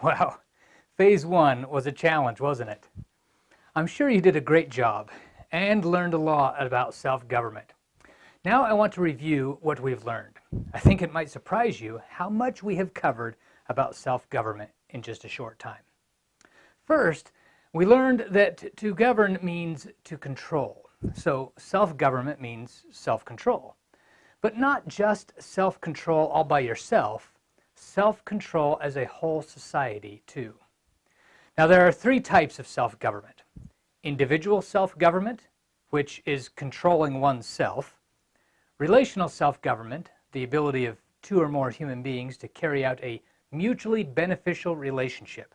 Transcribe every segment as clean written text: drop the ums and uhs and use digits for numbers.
Wow, phase one was a challenge, wasn't it? I'm sure you did a great job and learned a lot about self-government. Now I want to review what we've learned. I think it might surprise you how much we have covered about self-government in just a short time. First, we learned that to govern means to control. So self-government means self-control. But not just self-control all by yourself, self-control as a whole society too. Now there are three types of self-government. Individual self-government, which is controlling oneself. Relational self-government, the ability of two or more human beings to carry out a mutually beneficial relationship.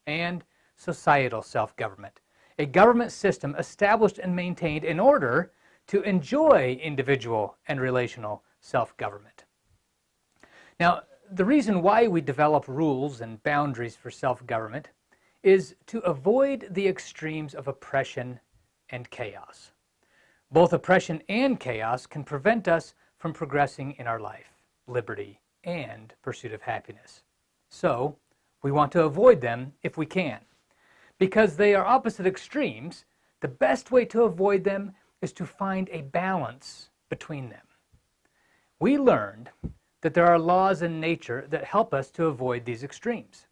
And societal self-government, a government system established and maintained in order to enjoy individual and relational self-government. Now, the reason why we develop rules and boundaries for self-government is to avoid the extremes of oppression and chaos. Both oppression and chaos can prevent us from progressing in our life, liberty, and pursuit of happiness. So, we want to avoid them if we can. Because they are opposite extremes, the best way to avoid them is to find a balance between them. We learned that there are laws in nature that help us to avoid these extremes.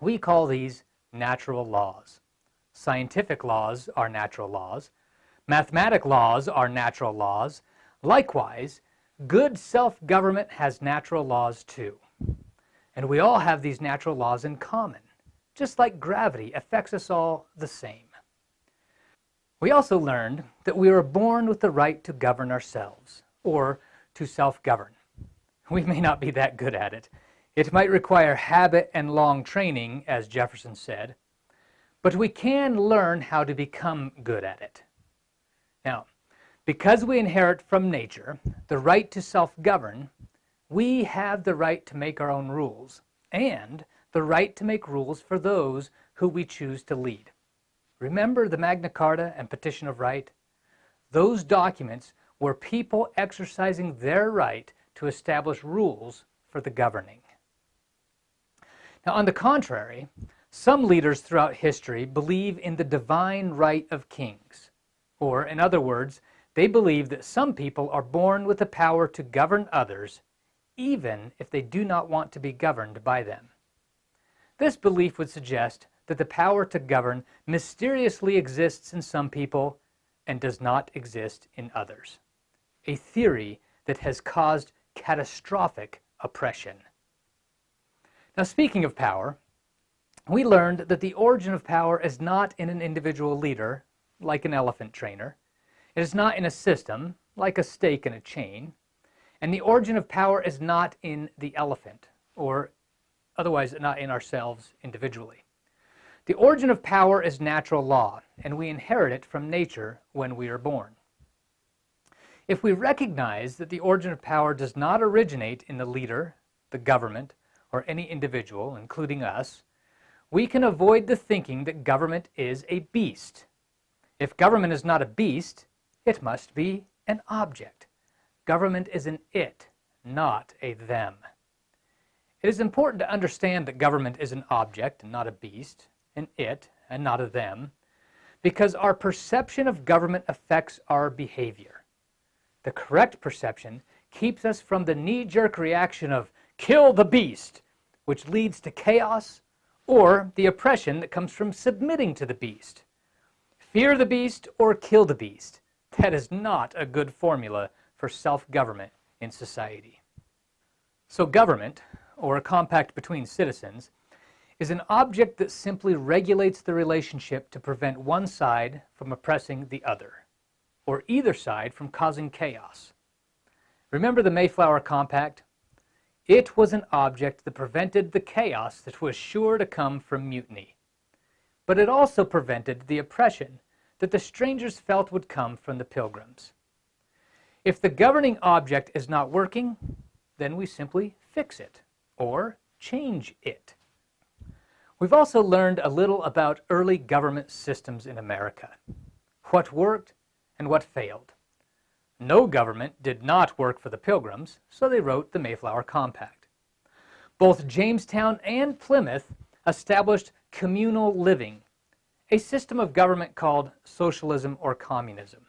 We call these natural laws. Scientific laws are natural laws. Mathematical laws are natural laws. Likewise, good self-government has natural laws too. And we all have these natural laws in common, just like gravity affects us all the same. We also learned that we were born with the right to govern ourselves, or to self-govern. We may not be that good at it. It might require habit and long training, as Jefferson said, but we can learn how to become good at it. Now, because we inherit from nature the right to self-govern, we have the right to make our own rules, and the right to make rules for those who we choose to lead. Remember the Magna Carta and Petition of Right? Those documents were people exercising their right to establish rules for the governing. Now, on the contrary, some leaders throughout history believe in the divine right of kings. Or, in other words, they believe that some people are born with the power to govern others, even if they do not want to be governed by them. This belief would suggest that the power to govern mysteriously exists in some people and does not exist in others. A theory that has caused catastrophic oppression. Now, speaking of power, we learned that the origin of power is not in an individual leader, like an elephant trainer. It is not in a system, like a stake in a chain. And the origin of power is not in the elephant, or otherwise not in ourselves individually. The origin of power is natural law, and we inherit it from nature when we are born. If we recognize that the origin of power does not originate in the leader, the government, or any individual, including us, we can avoid the thinking that government is a beast. If government is not a beast, it must be an object. Government is an it, not a them. It is important to understand that government is an object and not a beast, an it and not a them, because our perception of government affects our behavior. The correct perception keeps us from the knee-jerk reaction of kill the beast, which leads to chaos, or the oppression that comes from submitting to the beast. Fear the beast or kill the beast. That is not a good formula for self-government in society. So government, or a compact between citizens, is an object that simply regulates the relationship to prevent one side from oppressing the other, or either side from causing chaos. Remember the Mayflower Compact? It was an object that prevented the chaos that was sure to come from mutiny. But it also prevented the oppression that the strangers felt would come from the Pilgrims. If the governing object is not working, then we simply fix it, or change it. We've also learned a little about early government systems in America, what worked and what failed. No government did not work for the Pilgrims, so they wrote the Mayflower Compact. Both Jamestown and Plymouth established communal living, a system of government called socialism or communism.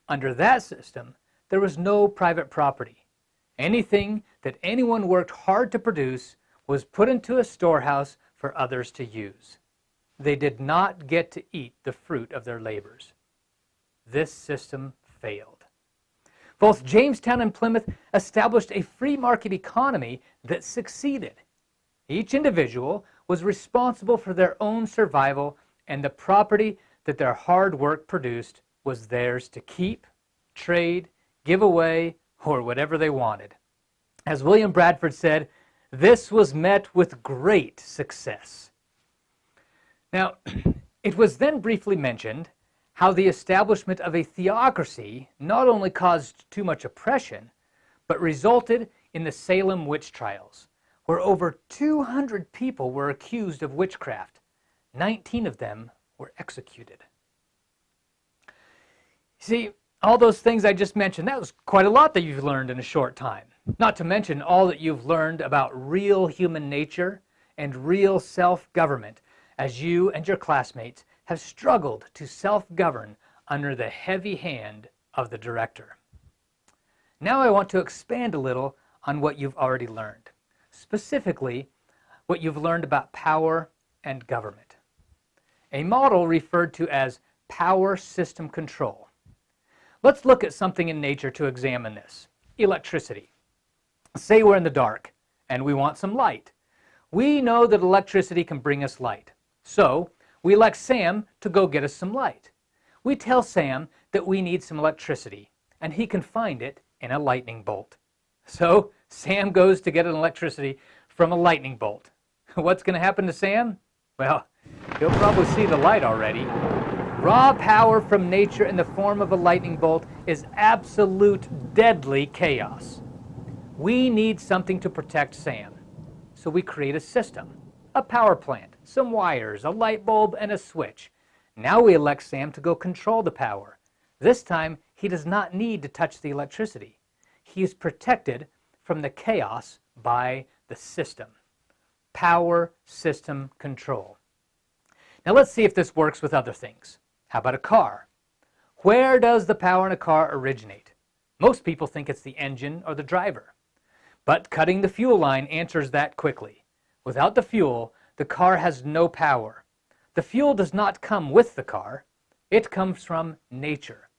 Under that system, there was no private property. Anything that anyone worked hard to produce was put into a storehouse for others to use. They did not get to eat the fruit of their labors. This system failed. Both Jamestown and Plymouth established a free market economy that succeeded. Each individual was responsible for their own survival, and the property that their hard work produced was theirs to keep, trade, give away, or whatever they wanted. As William Bradford said, this was met with great success. Now, it was then briefly mentioned how the establishment of a theocracy not only caused too much oppression, but resulted in the Salem witch trials, where over 200 people were accused of witchcraft. 19 of them were executed. See, all those things I just mentioned, that was quite a lot that you've learned in a short time. Not to mention all that you've learned about real human nature and real self-government as you and your classmates have struggled to self-govern under the heavy hand of the director. Now I want to expand a little on what you've already learned, specifically what you've learned about power and government. A model referred to as power system control. Let's look at something in nature to examine this. Electricity. Say we're in the dark and we want some light. We know that electricity can bring us light. So we elect Sam to go get us some light. We tell Sam that we need some electricity and he can find it in a lightning bolt. So Sam goes to get an electricity from a lightning bolt. What's going to happen to Sam? Well, he'll probably see the light already. Raw power from nature in the form of a lightning bolt is absolute deadly chaos. We need something to protect Sam. So we create a system, a power plant, some wires, a light bulb, and a switch. Now we elect Sam to go control the power. This time, he does not need to touch the electricity. He is protected from the chaos by the system. Power system control. Now let's see if this works with other things. How about a car? Where does the power in a car originate? Most people think it's the engine or the driver. But cutting the fuel line answers that quickly. Without the fuel, the car has no power. The fuel does not come with the car. It comes from nature,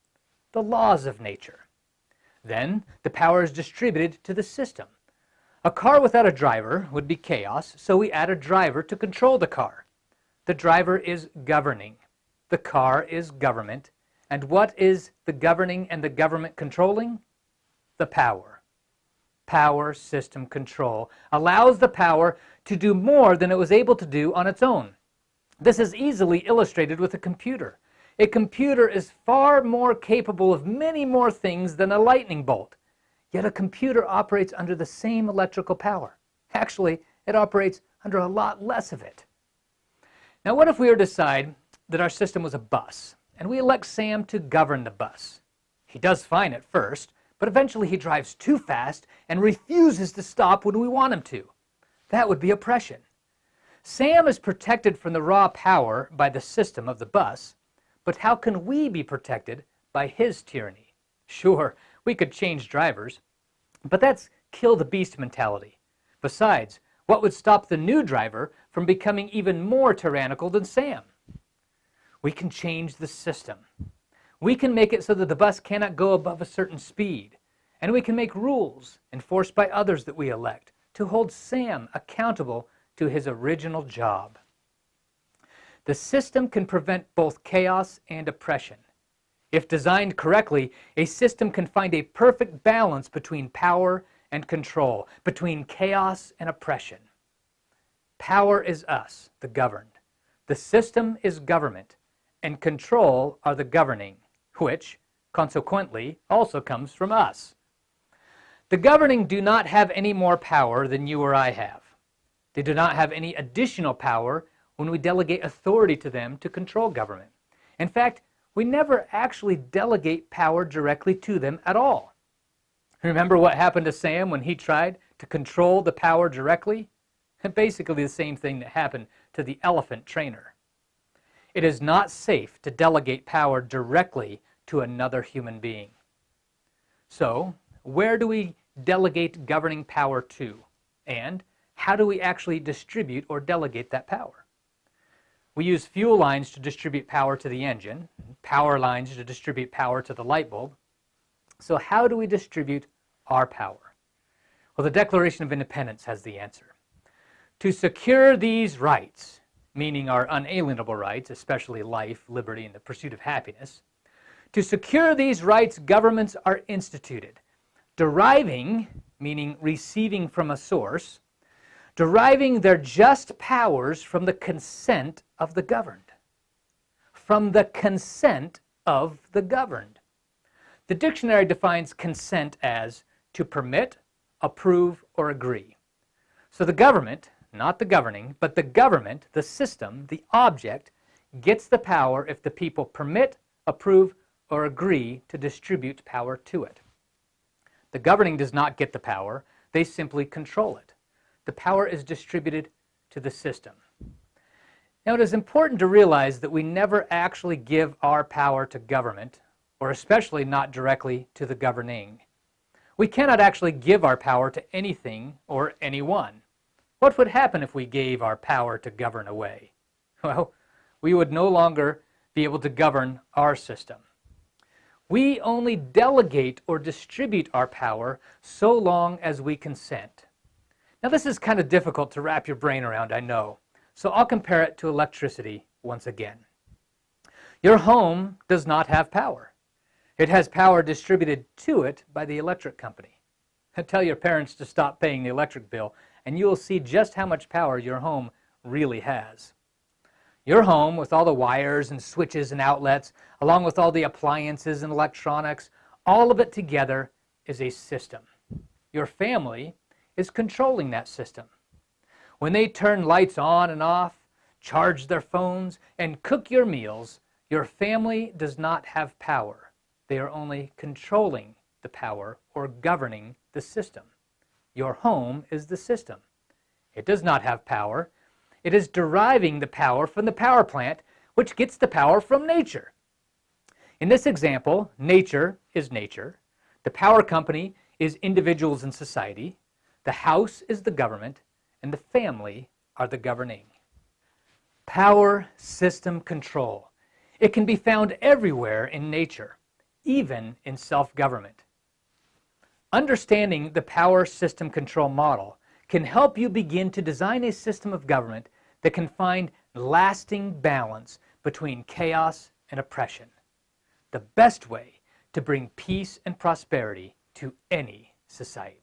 the laws of nature. Then the power is distributed to the system. A car without a driver would be chaos, so we add a driver to control the car. The driver is governing. The car is government. And what is the governing and the government controlling? The power. Power system control allows the power to do more than it was able to do on its own. This is easily illustrated with a computer. A computer is far more capable of many more things than a lightning bolt. Yet a computer operates under the same electrical power. Actually, it operates under a lot less of it. Now what if we were to decide that our system was a bus, and we elect Sam to govern the bus? He does fine at first, but eventually he drives too fast and refuses to stop when we want him to. That would be oppression. Sam is protected from the raw power by the system of the bus, but how can we be protected by his tyranny? Sure, we could change drivers, but that's kill the beast mentality. Besides, what would stop the new driver from becoming even more tyrannical than Sam? We can change the system. We can make it so that the bus cannot go above a certain speed. And we can make rules enforced by others that we elect to hold Sam accountable to his original job. The system can prevent both chaos and oppression. If designed correctly, a system can find a perfect balance between power and control, between chaos and oppression. Power is us, the governed. The system is government, and control are the governing, which, consequently, also comes from us. The governing do not have any more power than you or I have. They do not have any additional power when we delegate authority to them to control government. In fact, we never actually delegate power directly to them at all. Remember what happened to Sam when he tried to control the power directly? Basically the same thing that happened to the elephant trainer. It is not safe to delegate power directly to another human being. So, where do we delegate governing power to? And how do we actually distribute or delegate that power? We use fuel lines to distribute power to the engine, power lines to distribute power to the light bulb. So how do we distribute our power? Well, the Declaration of Independence has the answer. To secure these rights, meaning our unalienable rights, especially life, liberty, and the pursuit of happiness, to secure these rights, governments are instituted, deriving, meaning receiving from a source, deriving their just powers from the consent of the governed. From the consent of the governed. The dictionary defines consent as to permit, approve, or agree. So the government, not the governing, but the government, the system, the object, gets the power if the people permit, approve, or agree to distribute power to it. The governing does not get the power, they simply control it. The power is distributed to the system. Now, it is important to realize that we never actually give our power to government, or especially not directly to the governing. We cannot actually give our power to anything or anyone. What would happen if we gave our power to govern away? Well, we would no longer be able to govern our system. We only delegate or distribute our power so long as we consent. Now, this is kind of difficult to wrap your brain around, I know. So I'll compare it to electricity once again. Your home does not have power. It has power distributed to it by the electric company. Tell your parents to stop paying the electric bill, and you will see just how much power your home really has. Your home, with all the wires and switches and outlets, along with all the appliances and electronics, all of it together is a system. Your family is controlling that system. When they turn lights on and off, charge their phones, and cook your meals, your family does not have power. They are only controlling the power or governing the system. Your home is the system. It does not have power. It is deriving the power from the power plant, which gets the power from nature. In this example, nature is nature. The power company is individuals in society. The house is the government, and the family are the governing. Power system control. It can be found everywhere in nature, even in self-government. Understanding the power system control model can help you begin to design a system of government that can find lasting balance between chaos and oppression. The best way to bring peace and prosperity to any society.